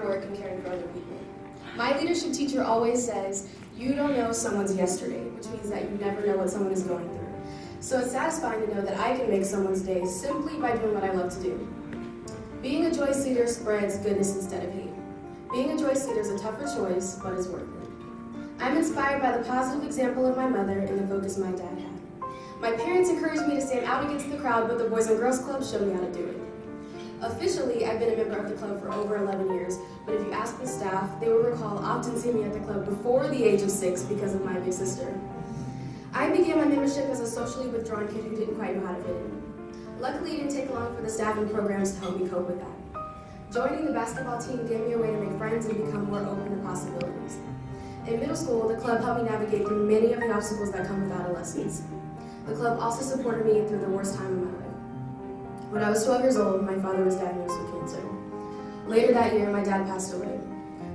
work and caring for other people. My leadership teacher always says, you don't know someone's yesterday, which means that you never know what someone is going through. So it's satisfying to know that I can make someone's day simply by doing what I love to do. Being a Joyce leader spreads goodness instead of hate. Being a Joyce leader is a tougher choice, but is worth it. I'm inspired by the positive example of my mother and the focus my dad had. My parents encouraged me to stand out against the crowd, but the Boys and Girls Club showed me how to do it. Officially, I've been a member of the club for over 11 years, but if you ask the staff, they will recall often seeing me at the club before the age of 6 because of my big sister. I began my membership as a socially withdrawn kid who didn't quite know how to fit in. Luckily, it didn't take long for the staff and programs to help me cope with that. Joining the basketball team gave me a way to make friends and become more open to possibilities. In middle school, the club helped me navigate through many of the obstacles that come with adolescence. The club also supported me through the worst time of my life. When I was 12 years old, my father was diagnosed with cancer. Later that year, my dad passed away.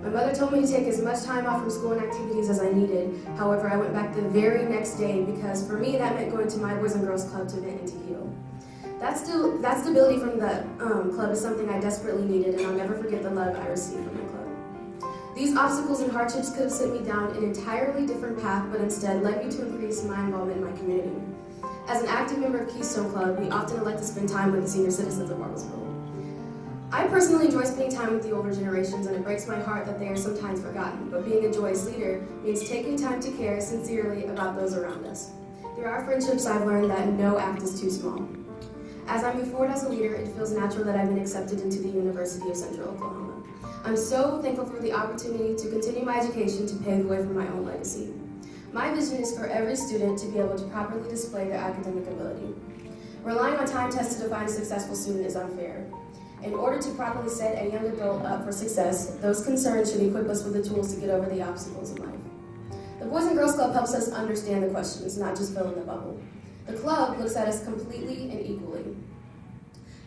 My mother told me to take as much time off from school and activities as I needed. However, I went back the very next day because for me, that meant going to my Boys and Girls Club to vent and to heal. That stability from the club is something I desperately needed, and I'll never forget the love I received from the club. These obstacles and hardships could have sent me down an entirely different path, but instead led me to increase my involvement in my community. As an active member of Keystone Club, we often elect to spend time with the senior citizens of Marblesville. I personally enjoy spending time with the older generations, and it breaks my heart that they are sometimes forgotten, but being a Joyce leader means taking time to care sincerely about those around us. Through our friendships, I've learned that no act is too small. As I move forward as a leader, it feels natural that I've been accepted into the University of Central Oklahoma. I'm so thankful for the opportunity to continue my education to pave the way for my own legacy. My vision is for every student to be able to properly display their academic ability. Relying on time tests to define a successful student is unfair. In order to properly set a young adult up for success, those concerned should equip us with the tools to get over the obstacles of life. The Boys and Girls Club helps us understand the questions, not just fill in the bubble. The club looks at us completely and equally.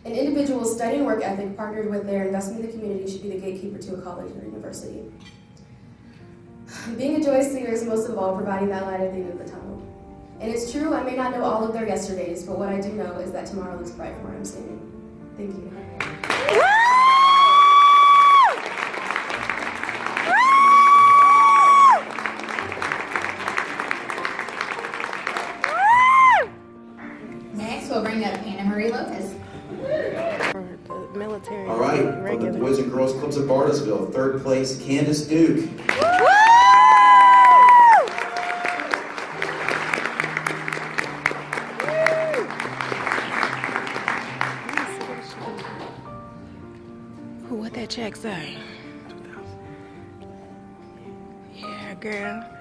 An individual's study and work ethic partnered with their investment in the community should be the gatekeeper to a college or university. Being a Joyce leader is most of all providing that light at the end of the tunnel. And it's true, I may not know all of their yesterdays, but what I do know is that tomorrow looks bright from where I'm standing. Thank you. Next, we'll bring up Anna Marie Lopez. Military. All right, from the Boys and Girls Clubs of Bartlesville, third place, Kandace Duke. What that check say? Yeah, girl.